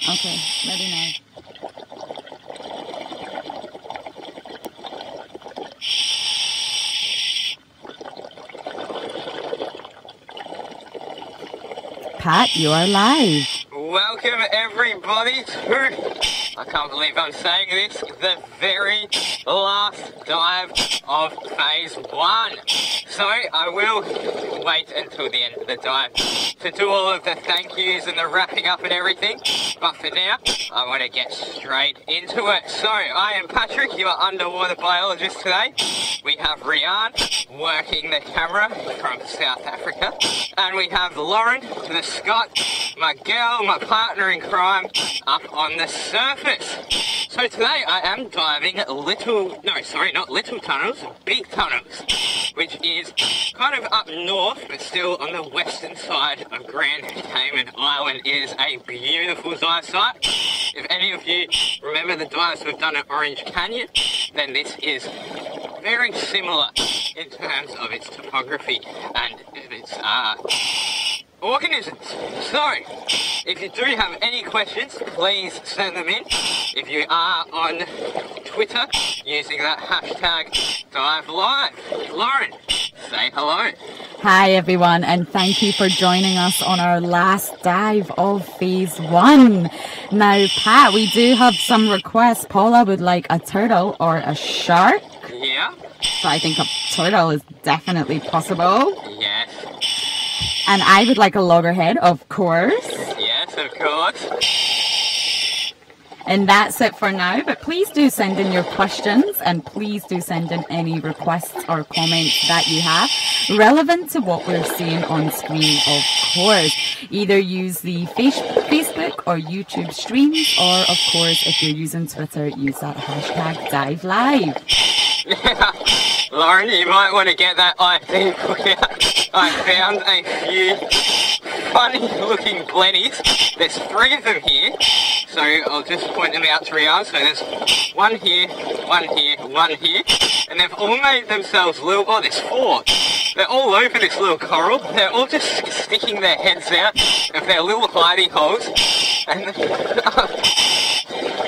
Okay, ready now. Pat, you are live. Welcome everybody to, I can't believe I'm saying this, the very last dive of phase 1. So I will wait until the end of the dive to do all of the thank yous and the wrapping up and everything. But for now, I want to get straight into it. So I am Patrick, your underwater biologist today. We have Jeandre working the camera from South Africa. And we have Lauren, the Scot, my girl, my partner in crime, up on the surface. So today I am diving not little tunnels, big tunnels, which is kind of up north, but still on the western side of Grand Cayman Island. It is a beautiful dive site. If any of you remember the dives we've done at Orange Canyon, then this is very similar in terms of its topography and its organisms. So, if you do have any questions, please send them in. If you are on Twitter using that hashtag diveLIVE. Lauren, say hello. Hi everyone, and thank you for joining us on our last dive of phase 1. Now Pat, we do have some requests. Paula would like a turtle or a shark. Yeah. So I think a turtle is definitely possible. Yes. And I would like a loggerhead, of course. Yes, of course. And that's it for now, but please do send in your questions and please do send in any requests or comments that you have relevant to what we're seeing on screen, of course. Either use the Facebook or YouTube streams, or of course if you're using Twitter, use that hashtag diveLIVE. Yeah, Lauren, you might want to get that ID book out. I found a few funny looking blennies. There's 3 of them here, so I'll just point them out to Jeandre. So there's one here, one here, one here, and they've all made themselves little, oh there's 4. They're all over this little coral. They're all just sticking their heads out of their little hidey holes, and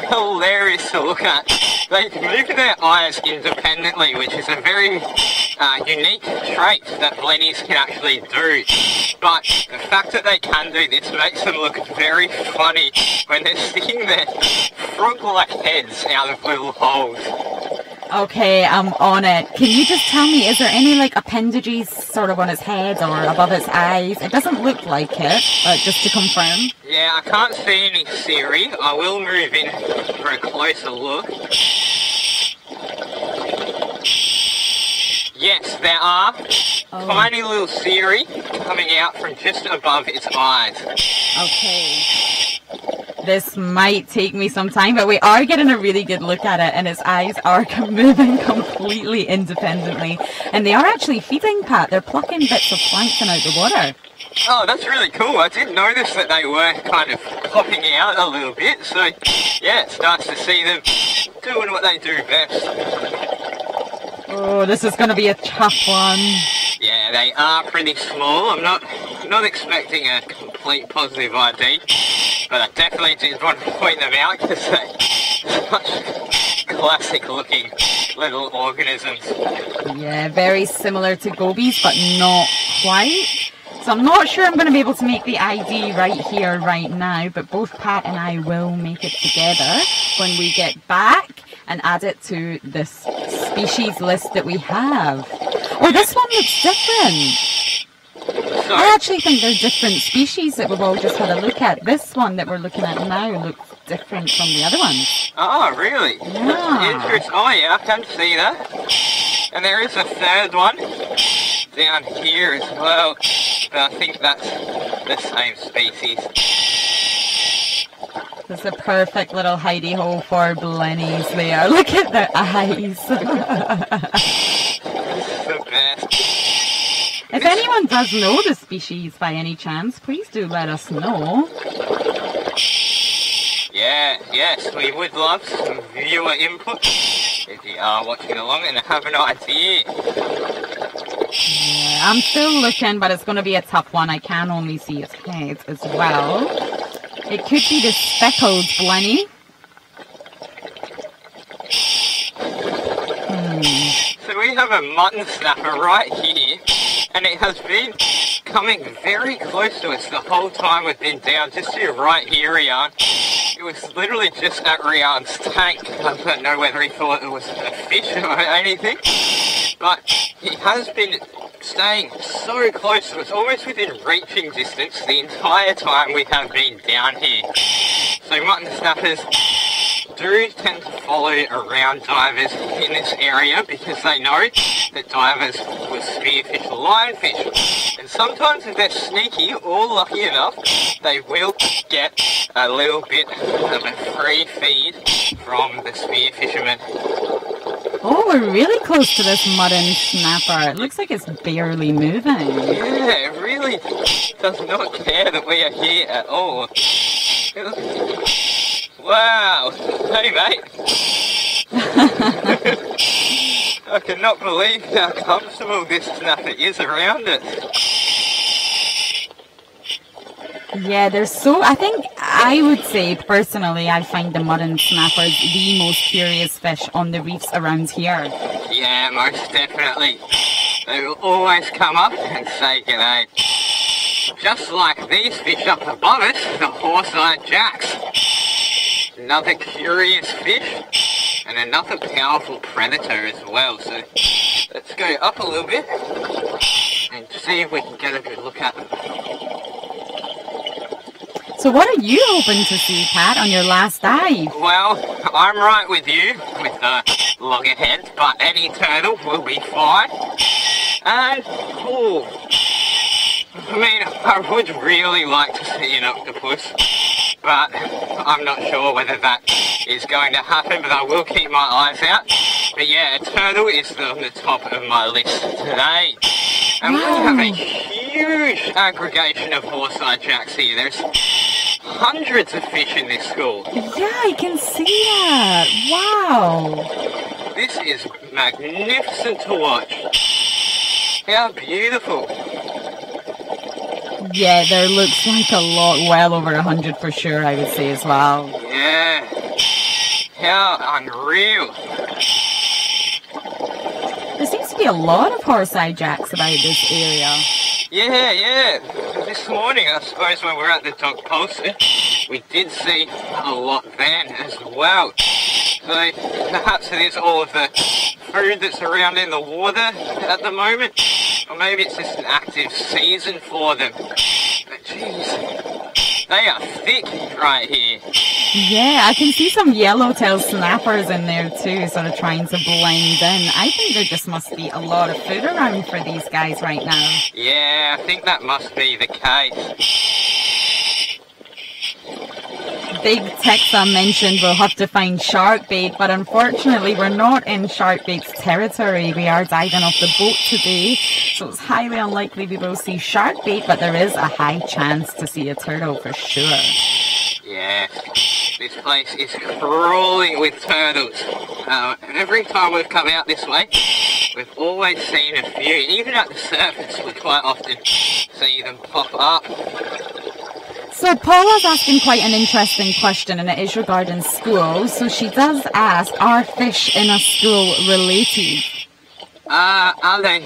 hilarious to look at. They move their eyes independently, which is a very unique trait that blennies can actually do. But the fact that they can do this makes them look very funny when they're sticking their frog-like heads out of little holes. Okay, I'm on it. Can you just tell me, is there any like appendages sort of on its head or above its eyes? It doesn't look like it, but just to confirm. Yeah, I can't see any cirri. I will move in for a closer look. Yes, there are tiny little cirri coming out from just above its eyes. Okay. This might take me some time, but we are getting a really good look at it, and its eyes are moving completely independently. And they are actually feeding, Pat. They're plucking bits of plankton out the water. Oh, that's really cool. I did notice that they were kind of popping out a little bit, so yeah, it's nice to see them doing what they do best. Oh, this is going to be a tough one. Yeah, they are pretty small. I'm not expecting a complete positive ID, but I definitely did want to point them out because they're such classic looking little organisms. Yeah, very similar to gobies, but not quite. So I'm not sure I'm going to be able to make the ID right here, right now, but both Pat and I will make it together when we get back and add it to this species list that we have. Oh, this one looks different. Sorry? I actually think they're different species that we've all just had a look at. This one that we're looking at now looks different from the other ones. Oh, really? Yeah. Interesting. Oh, yeah, I can see that. And there is a 3rd one down here as well. But I think that's the same species. There's a perfect little hidey hole for blennies there. Look at their eyes. The best. If anyone does know the species by any chance, please do let us know. Yeah, yes, we would love some viewer input if you are watching along and have an idea. Yeah, I'm still looking, but it's going to be a tough one. I can only see its head as well. It could be the speckled blenny. So we have a mutton snapper right here, and it has been coming very close to us the whole time we've been down. Just to right here, Rian. It was literally just at Rian's tank. I don't know whether he thought it was a fish or anything, but he has been staying so close to us, almost within reaching distance the entire time we have been down here. So mutton snappers do tend to follow around divers in this area because they know that divers will spearfish lionfish. And sometimes if they're sneaky or lucky enough, they will get a little bit of a free feed from the spear fishermen. Oh, we're really close to this mutton snapper. It looks like it's barely moving. Yeah, it really does not care that we are here at all. Wow. Hey, mate. I cannot believe how comfortable this snapper is around it. Yeah, they're so... I would say, personally, I find the mutton snappers the most curious fish on the reefs around here. Yeah, most definitely. They will always come up and say g'day. Just like these fish up above us, the horse-eyed jacks. Another curious fish, and another powerful predator as well. So let's go up a little bit and see if we can get a good look at them. So what are you hoping to see, Pat, on your last dive? Well, I'm right with you with the loggerhead, but any turtle will be fine. And, I mean, I would really like to see an octopus, but I'm not sure whether that is going to happen, but I will keep my eyes out. But yeah, a turtle is on the top of my list today. And we have a huge aggregation of horse-eyed jacks here. There's hundreds of fish in this school. Yeah, I can see that. Wow. This is magnificent to watch. How beautiful. Yeah, there looks like a lot, well over 100 for sure, I would say as well. Yeah. How unreal. There seems to be a lot of horse-eyed jacks about this area. Yeah. This morning, I suppose, when we were at the dog posting, we did see a lot then as well. So perhaps it is all of the food that's around in the water at the moment, or maybe it's just an active season for them. But jeez, they are thick right here. Yeah, I can see some yellowtail snappers in there too, sort of trying to blend in. I think there just must be a lot of food around for these guys right now. Yeah, I think that must be the case. Big Texa mentioned we'll have to find shark bait, but unfortunately we're not in shark bait's territory. We are diving off the boat today, so it's highly unlikely we will see shark bait, but there is a high chance to see a turtle for sure. Yeah, this place is crawling with turtles. Every time we've come out this way, we've always seen a few. Even at the surface, we quite often see them pop up. So Paula's asking quite an interesting question, and it is regarding school. So she does ask, are fish in a school related? Are they?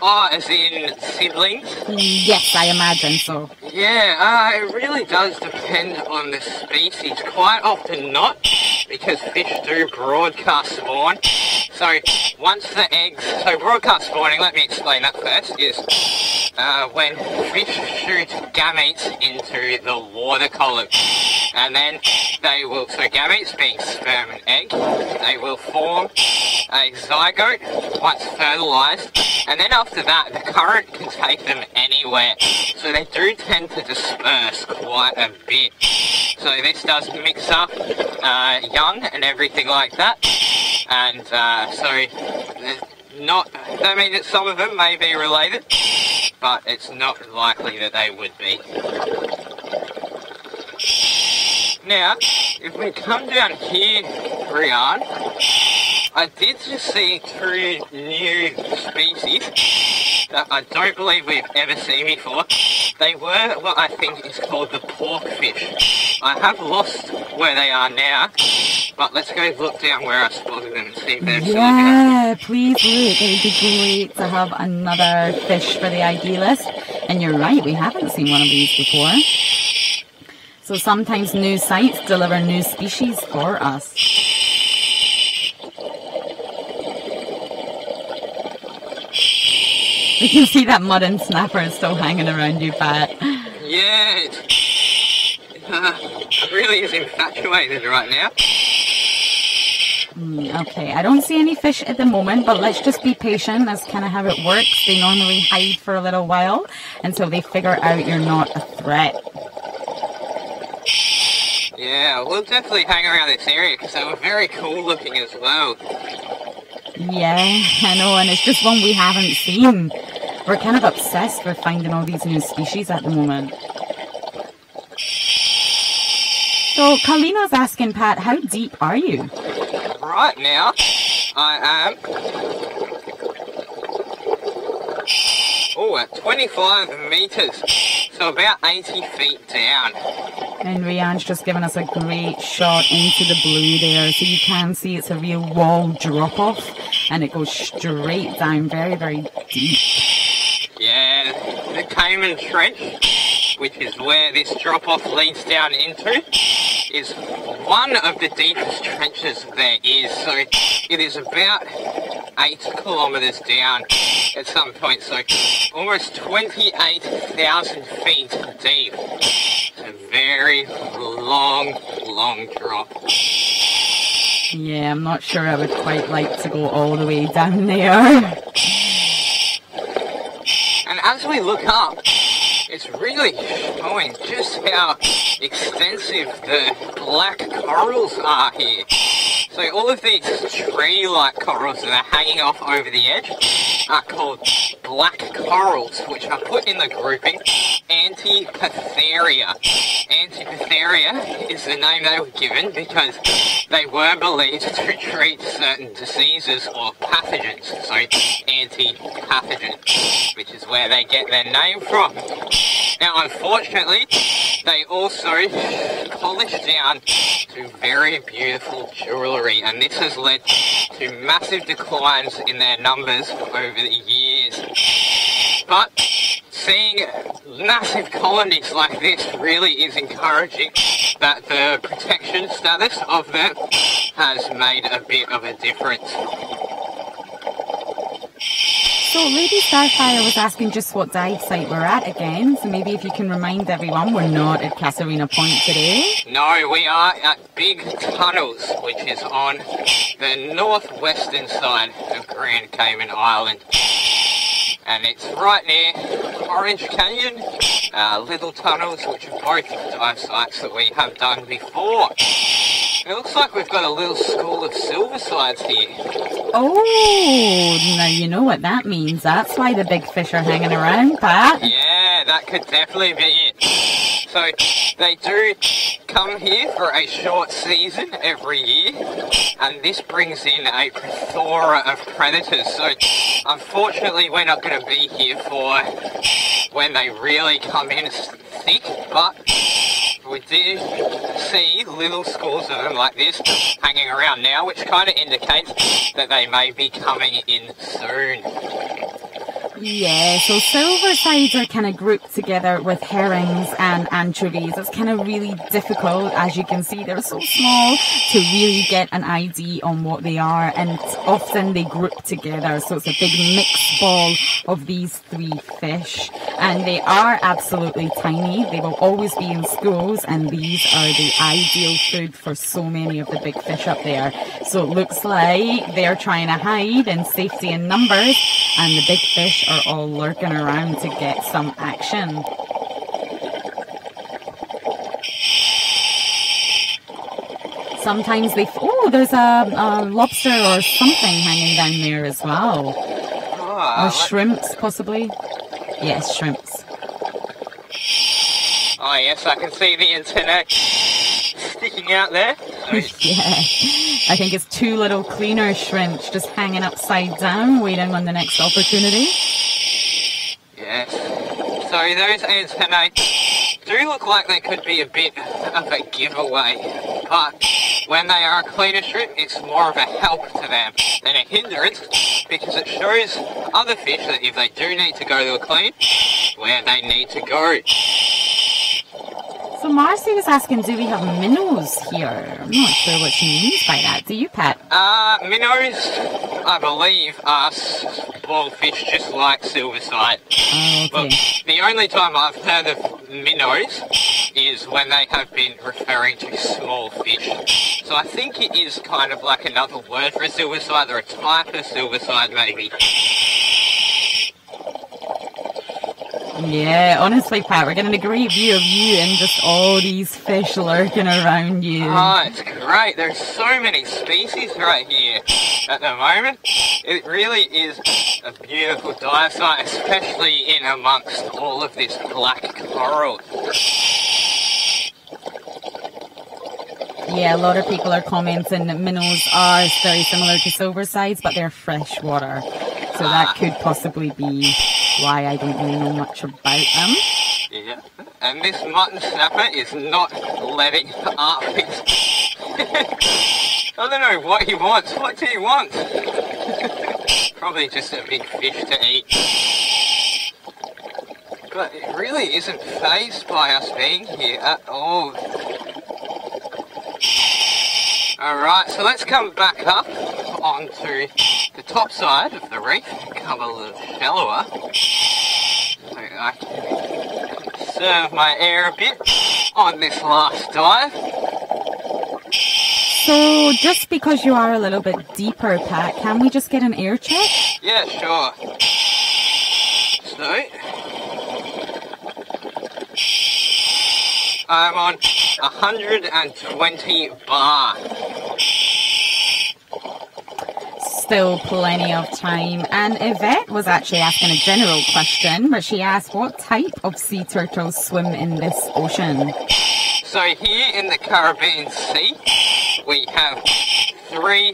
Oh, as in siblings? Yes, I imagine so. Yeah, it really does depend on the species. Quite often not, because fish do broadcast spawn. So once the eggs... So broadcast spawning, let me explain that first, is when fish shoot gametes into the water column. And then they will... So gametes being sperm and egg, they will form a zygote once fertilized, and then after that the current can take them anywhere, so they do tend to disperse quite a bit. So this does mix up young and everything like that, and so not, I mean that some of them may be related, but it's not likely that they would be. Now, if we come down here, Rian, I did just see two new species that I don't believe we've ever seen before. They were what I think is called the porkfish. I have lost where they are now, but let's go look down where I spotted them and see if they're still looking Yeah, please look. It would be great to have another fish for the ID list. And you're right, we haven't seen one of these before. So sometimes new sites deliver new species for us. You can see that mud and snapper is still hanging around you, Pat. Yeah, it really is infatuated right now. Okay, I don't see any fish at the moment, but let's just be patient. That's kind of how it works. They normally hide for a little while until they figure out you're not a threat. Yeah, we'll definitely hang around this area because they were very cool looking as well. Yeah, I know, and it's just one we haven't seen. We're kind of obsessed with finding all these new species at the moment. So, Kalina's asking, Pat, how deep are you? Right now, I am at 25 metres, so about 80 feet down. And Rianne's just given us a great shot into the blue there, so you can see it's a real wall drop-off, and it goes straight down, very, very deep. Yeah, the Cayman Trench, which is where this drop-off leads down into, is one of the deepest trenches there is. So it is about 8 kilometres down at some point, so almost 28,000 feet deep. It's a very long drop. Yeah, I'm not sure I would quite like to go all the way down there. And as we look up, it's really showing just how extensive the black corals are here. So all of these tree-like corals that are hanging off over the edge are called black corals, which are put in the grouping Antipatharia. Antipatharia is the name they were given because they were believed to treat certain diseases or pathogens, so antipathogen, which is where they get their name from. Now, unfortunately, they also polish down to very beautiful jewellery, and this has led to massive declines in their numbers over the years. But seeing massive colonies like this really is encouraging that the protection status of them has made a bit of a difference. So Lady Starfire was asking just what dive site we're at again, so maybe if you can remind everyone, we're not at Casuarina Point today. No, we are at Big Tunnels, which is on the northwestern side of Grand Cayman Island. And it's right near Orange Canyon, Little Tunnels, which are both dive sites that we have done before. It looks like we've got a little school of silversides here. Oh, now you know what that means. That's why the big fish are hanging around, Pat. Yeah, that could definitely be it. So they do come here for a short season every year, and this brings in a plethora of predators. So unfortunately, we're not going to be here for when they really come in thick, but we do see little schools of them like this hanging around now, which kind of indicates that they may be coming in soon. Yeah, so silversides are kind of grouped together with herrings and anchovies. It's kind of really difficult, as you can see, they're so small, to really get an ID on what they are, and often they group together, so it's a big mixed ball of these three fish. And they are absolutely tiny, they will always be in schools, and these are the ideal food for so many of the big fish up there. So it looks like they're trying to hide in safety in numbers, and the big fish are all lurking around to get some action. Sometimes they... Oh, there's a lobster or something hanging down there as well. Or shrimps, possibly. Yes, shrimps. Oh yes, I can see the antenna sticking out there. Yeah, I think it's two little cleaner shrimps just hanging upside down, waiting on the next opportunity. Yes. So those antennae do look like they could be a bit of a giveaway, but when they are a cleaner strip, it's more of a help to them than a hindrance, because it shows other fish that if they do need to go to a clean, where they need to go. So Marcy was asking, do we have minnows here? I'm not sure what she means by that. Do you, Pat? Minnows, I believe, are small fish just like silverside. Oh, okay. But the only time I've heard of minnows is when they have been referring to small fish. So I think it is kind of like another word for a silverside, or a type of silverside maybe. Yeah, honestly, Pat, we're getting a great view of you and just all these fish lurking around you. Oh, it's great. There's so many species right here at the moment. It really is a beautiful dive site, especially in amongst all of this black coral. Yeah, a lot of people are commenting that minnows are very similar to silversides, but they're freshwater. So that could possibly be why I don't really know much about them. Yeah, and this mutton snapper is not letting up. I don't know what he wants. What do you want? Probably just a big fish to eat. But it really isn't fazed by us being here at all. Alright, so let's come back up onto the top side of the reef, come a little shallower, so I can conserve my air a bit on this last dive. So, just because you are a little bit deeper, Pat, can we just get an air check? Yeah, sure. So, I'm on 120 bar. Still plenty of time. And Yvette was actually asking a general question, but she asked, what type of sea turtles swim in this ocean? So here in the Caribbean Sea, we have three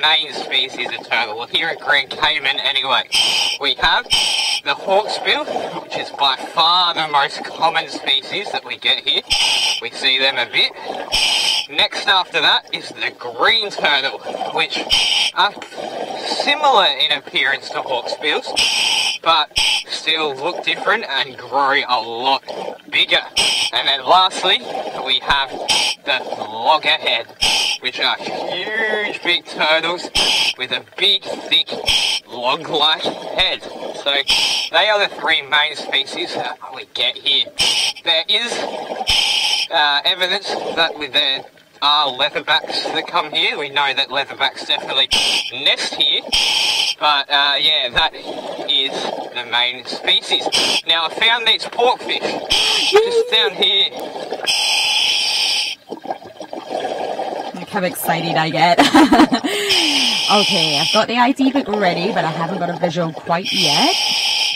main species of turtle. Well, here at Grand Cayman anyway. We have the hawksbill, which is by far the most common species that we get here. We see them a bit. Next after that is the green turtle, which are similar in appearance to hawksbills, but still look different and grow a lot bigger. And then lastly, we have the loggerhead, which are huge big turtles with a big, thick, log-like head. So they are the three main species that we get here. There is evidence that there are leatherbacks that come here. We know that leatherbacks definitely nest here, but yeah, that is the main species. Now I found these porkfish just down here. Look how excited I get. Okay, I've got the ID book ready, but I haven't got a visual quite yet.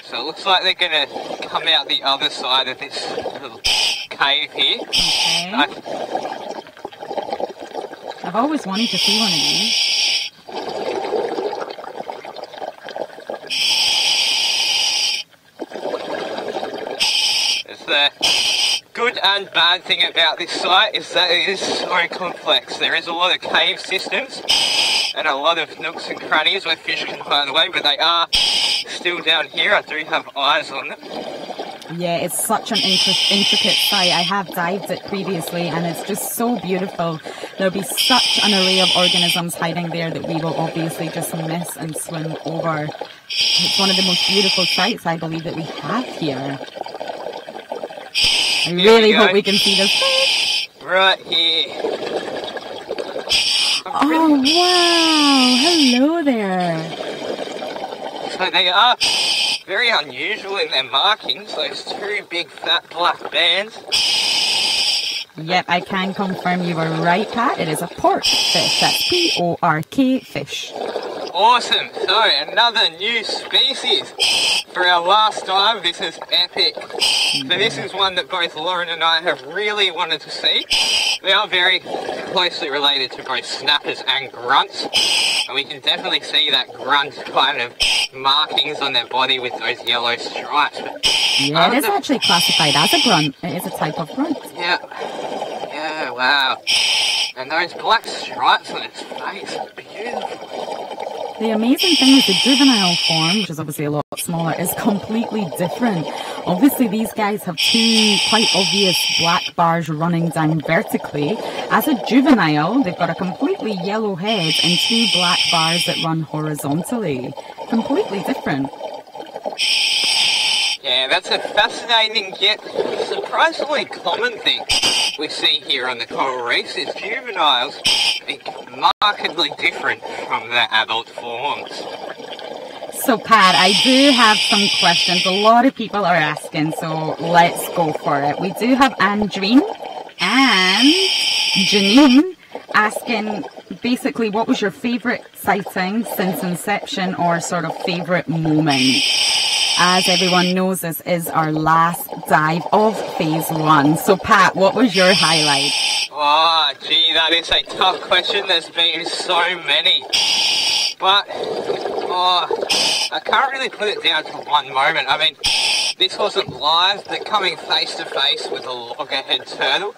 So it looks like they're going to come out the other side of this little cave here. Okay. I've always wanted to see one of these. The good and bad thing about this site is that it is so complex. There is a lot of cave systems and a lot of nooks and crannies where fish can find their way, but they are still down here. I do have eyes on them. Yeah, it's such an intricate site. I have dived it previously and it's just so beautiful. There'll be such an array of organisms hiding there that we will obviously just miss and swim over. It's one of the most beautiful sites I believe that we have here. I really hope we can see this fish. Right here. Oh, wow. Hello there. So they are very unusual in their markings, those two big fat black bands. Yep, I can confirm you were right, Pat. It is a pork fish. That's P-O-R-K fish. Awesome. So another new species for our last dive. This is epic. So this is one that both Lauren and I have really wanted to see. They are very closely related to both snappers and grunts. And we can definitely see that grunt kind of markings on their body with those yellow stripes. But yeah, it is actually classified as a grunt. It is a type of grunt. Yeah. Yeah, wow. And those black stripes on its face are beautiful. The amazing thing is the juvenile form, which is obviously a lot smaller, is completely different. Obviously, these guys have two quite obvious black bars running down vertically. As a juvenile, they've got a completely yellow head and two black bars that run horizontally. Completely different. Yeah, that's a fascinating yet surprisingly common thing we see here on the coral reefs is juveniles being markedly different from their adult forms. So Pat, I do have some questions. A lot of people are asking, so let's go for it. We do have Andreen and Janine asking basically what was your favourite sighting since inception or sort of favourite moment? As everyone knows, this is our last dive of phase 1. So Pat, what was your highlight? Oh, gee, that is a tough question. There's been so many. But, I can't really put it down to one moment. I mean, this wasn't live, but coming face to face with a loggerhead turtle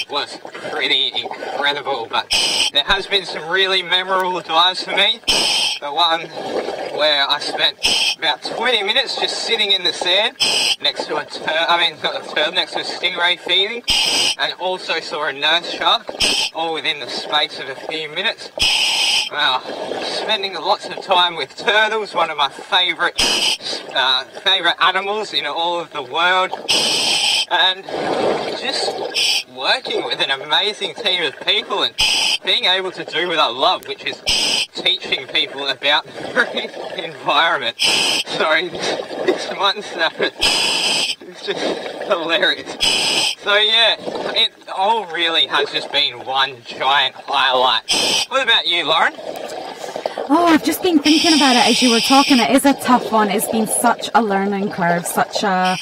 was pretty incredible. But there has been some really memorable dives for me. The one where I spent about 20 minutes just sitting in the sand next to next to a stingray feeding, and also saw a nurse shark, all within the space of a few minutes. Well, spending lots of time with turtles, one of my favourite animals in all of the world, and just working with an amazing team of people and being able to do what I love, which is teaching people about the environment. Sorry, this one snapper is just hilarious. So yeah, it all really has just been one giant highlight. What about you, Lauren? Oh, I've just been thinking about it as you were talking. It is a tough one. It's been such a learning curve, such a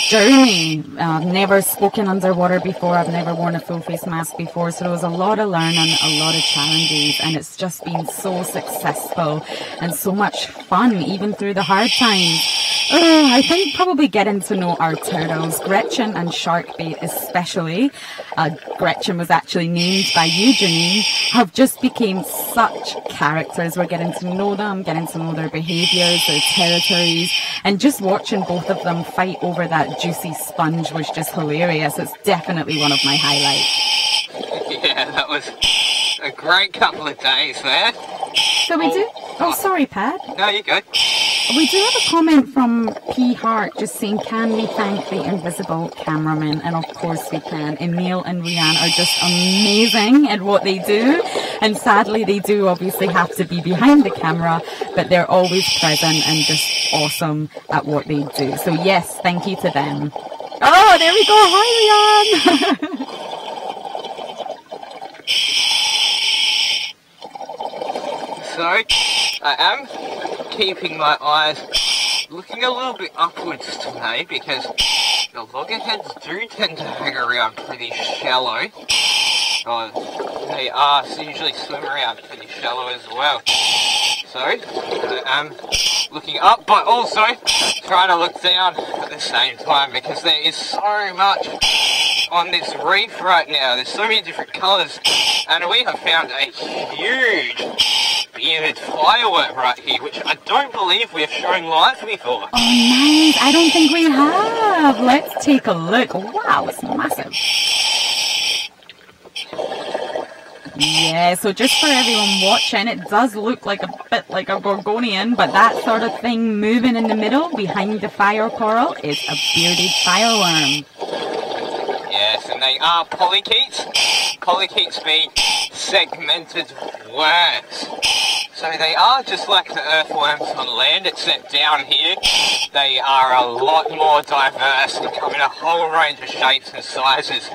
journey. I've never spoken underwater before. I've never worn a full face mask before. So there was a lot of learning, a lot of challenges, and it's just been so successful and so much fun, even through the hard times. I think probably getting to know our turtles, Gretchen and Sharkbait especially. Gretchen was actually named by you, Janine, have just became such characters. We're getting to know them, getting to know their behaviours, their territories, and just watching both of them fight over that juicy sponge was just hilarious. It's definitely one of my highlights. Yeah, that was a great couple of days there. So we do... Oh, sorry, Pat. No, you're good. We do have a comment from P. Hart just saying, can we thank the invisible cameraman? And of course we can. Emil and Rianne are just amazing at what they do. And sadly, they do obviously have to be behind the camera, but they're always present and just awesome at what they do. So yes, thank you to them. Oh, there we go. Hi, Rianne. So, I am keeping my eyes looking a little bit upwards today because the loggerheads do tend to hang around pretty shallow. They usually swim around pretty shallow as well. So, I am looking up, but also trying to look down at the same time because there is so much on this reef right now. There's so many different colours, and we have found a huge bearded fireworm right here, which I don't believe we have shown live before. Oh, nice. I don't think we have. Let's take a look. Wow, it's massive. Yeah, so just for everyone watching, it does look like a bit like a gorgonian, but that sort of thing moving in the middle behind the fire coral is a bearded fireworm. Yes, and they are polychaetes. Polychaetes being segmented worms. So they are just like the earthworms on land, except down here they are a lot more diverse and come in a whole range of shapes and sizes.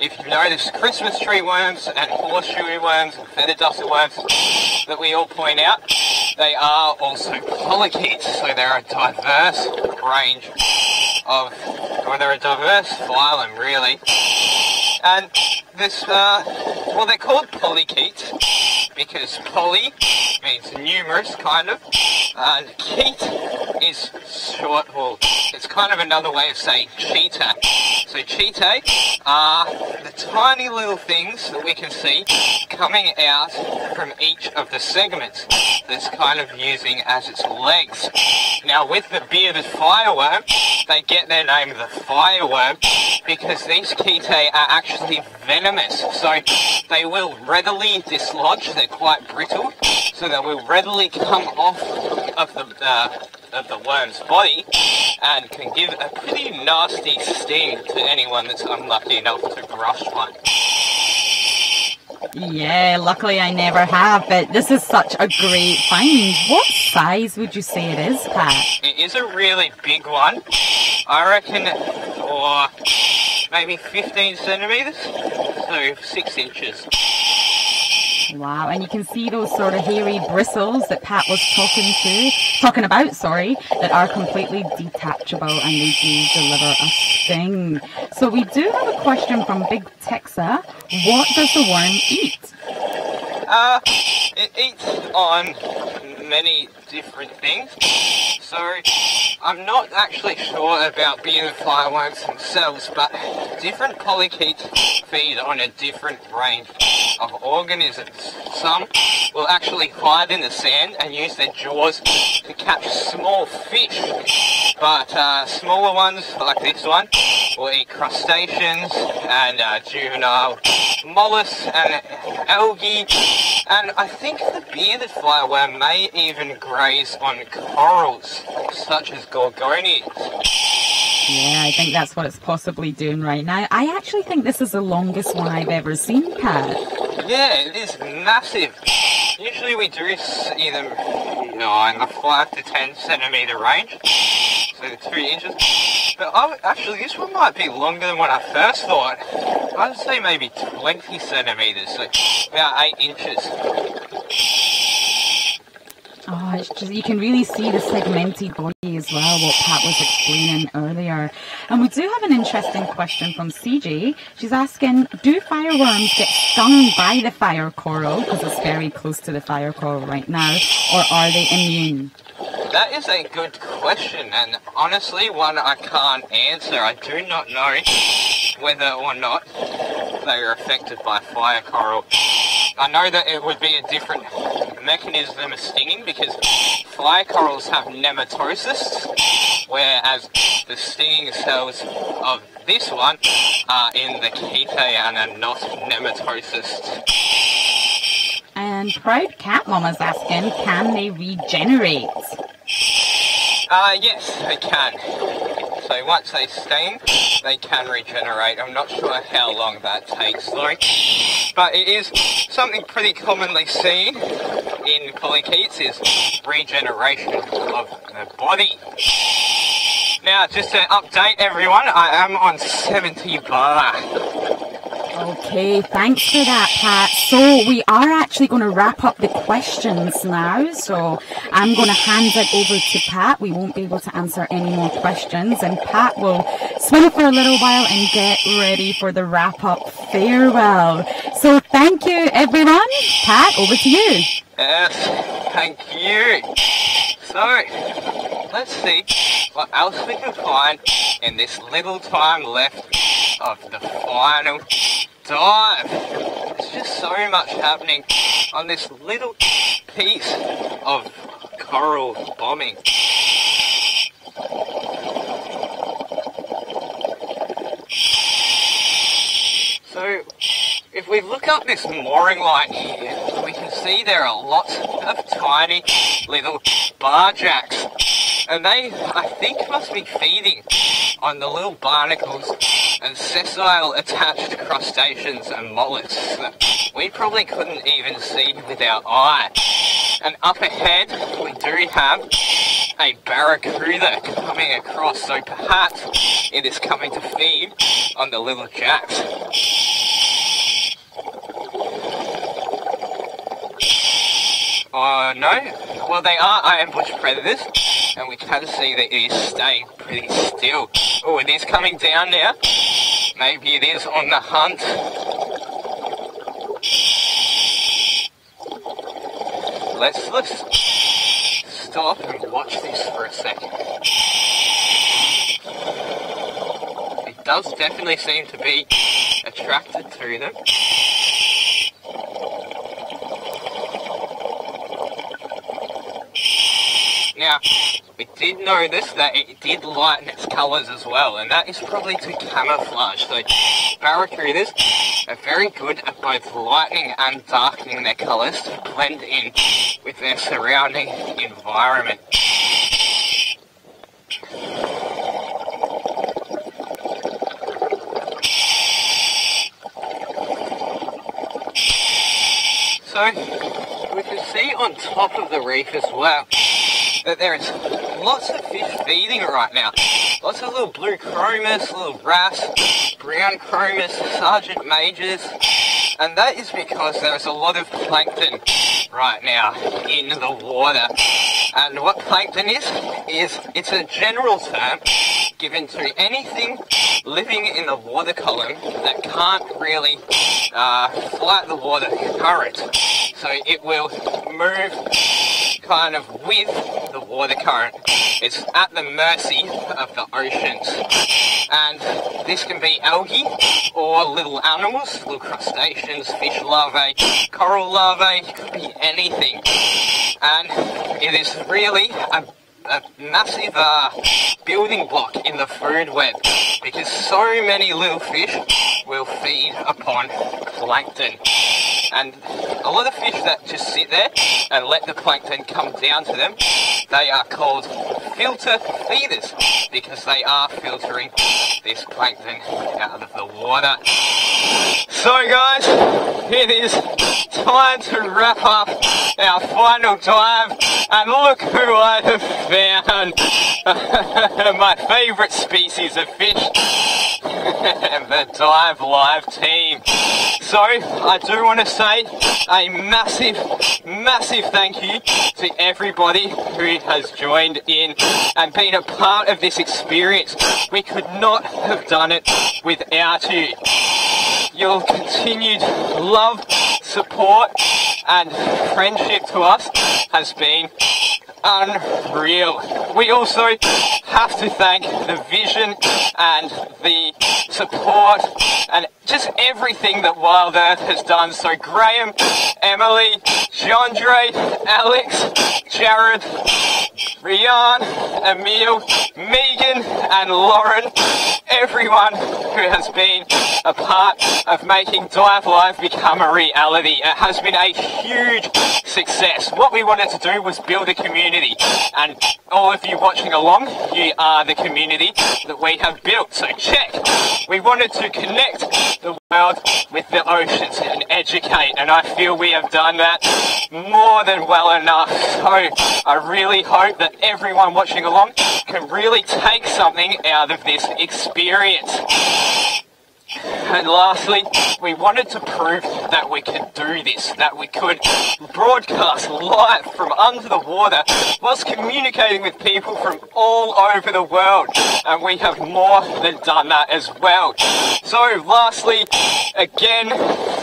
If you notice, Christmas tree worms and horseshoe worms and feather duster worms that we all point out, they are also polychaetes, so they're a diverse range of, or they're a diverse phylum really. And this, well, they're called polychaetes because poly means numerous, kind of, and chaete is short, well, it's kind of another way of saying cheetah. So chaetae are the tiny little things that we can see coming out from each of the segments that's kind of using as its legs. Now with the bearded fireworm, they get their name the fireworm because these chaetae are actually venomous, so they will readily dislodge. They're quite brittle, so they will readily come off of the worm's body and can give a pretty nasty sting to anyone that's unlucky enough to brush one. Yeah, luckily I never have, but this is such a great find. What size would you say it is, Pat? It is a really big one. I reckon, or maybe 15 centimetres, so 6 inches. Wow, and you can see those sort of hairy bristles that Pat was talking about, that are completely detachable and they do deliver a sting. So we do have a question from Big Texa. What does the worm eat? It eats on many different things. So I'm not actually sure about bearded fireworms themselves, but different polychaetes feed on a different range of organisms. Some will actually hide in the sand and use their jaws to catch small fish, but smaller ones like this one will eat crustaceans and juvenile mollusks and algae, and I think the bearded fireworm may even graze on corals such as gorgonians. Yeah, I think that's what it's possibly doing right now. I actually think this is the longest one I've ever seen, Pat. Yeah, it is massive. Usually we do see them, in the 5 to 10 centimetre range, so 3 inches. But actually, this one might be longer than what I first thought. I'd say maybe 20 centimetres, so about 8 inches. Oh, it's just, you can really see the segmented body as well, what Pat was explaining earlier. And we do have an interesting question from CJ. She's asking, do fireworms get stung by the fire coral, because it's very close to the fire coral right now, or are they immune? That is a good question, and honestly one I can't answer. I do not know whether or not they are affected by fire coral. I know that it would be a different mechanism of stinging because fire corals have nematocysts, whereas the stinging cells of this one are in the chaetae and are not nematocysts. And Proud Cat Mama's asking, can they regenerate? Yes, they can. So once they sting, they can regenerate. I'm not sure how long that takes though. But it is something pretty commonly seen in polychaetes is regeneration of the body. Now, just to update everyone, I am on 70 bar. Okay, thanks for that, Pat. So we are actually going to wrap up the questions now. So I'm going to hand it over to Pat. We won't be able to answer any more questions. And Pat will swim for a little while and get ready for the wrap-up farewell. So thank you, everyone. Pat, over to you. Yes, thank you. So, let's see what else we can find in this little time left of the final dive. There's just so much happening on this little piece of coral bombing. So, if we look up this mooring line here, we can see there are lots of tiny little barjacks. And they, I think, must be feeding on the little barnacles and sessile attached crustaceans and mollusks that we probably couldn't even see with our eye. And up ahead, we do have a barracuda coming across, so perhaps it is coming to feed on the little jacks. No. Well, they are ambush predators, and we can see that it is staying pretty still. Oh, it is coming down now. Maybe it is on the hunt. Let's stop and watch this for a second. It does definitely seem to be attracted to them. Now, we did notice that it did lighten its colours as well, and that is probably to camouflage. So, barracudas are very good at both lightening and darkening their colours to blend in with their surrounding environment. So, we can see on top of the reef as well that there is lots of fish feeding right now. Lots of little blue chromis, little wrasse, brown chromis, sergeant majors, and that is because there is a lot of plankton right now in the water. And what plankton is it's a general term given to anything living in the water column that can't really fight the water current. So it will move kind of with the water current. It's at the mercy of the oceans. And this can be algae or little animals, little crustaceans, fish larvae, coral larvae, it could be anything. And it is really a massive building block in the food web, because so many little fish will feed upon plankton. And a lot of fish that just sit there and let the plankton come down to them, they are called filter feeders, because they are filtering this plankton out of the water. So guys, it is time to wrap up our final dive, and look who I have found. My favourite species of fish, the diveLIVE team. So I do want to say a massive thank you to everybody who has joined in and been a part of this experience. We could not have done it without you. Your continued love, support and friendship to us has been unreal. We also have to thank the vision and the support and just everything that Wild Earth has done. So Graham, Emily, Jeandre, Alex, Jared, Rian, Emil, Megan and Lauren, everyone who has been a part of making diveLIVE become a reality. It has been a huge success. What we wanted to do was build a community, and all of you watching along, you are the community that we have built. So check, we wanted to connect the world with the oceans and educate, and I feel we have done that more than well enough. So I really hope that everyone watching along can really take something out of this experience. And lastly, we wanted to prove that we could do this, that we could broadcast live from under the water whilst communicating with people from all over the world, and we have more than done that as well. So lastly, again,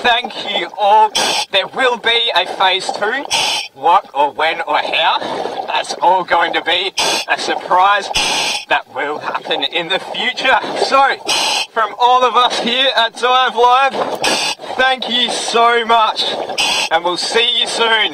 thank you all. There will be a phase 2. What or when or how, that's all going to be a surprise that will happen in the future. So from all of us here at diveLIVE, thank you so much, and we'll see you soon.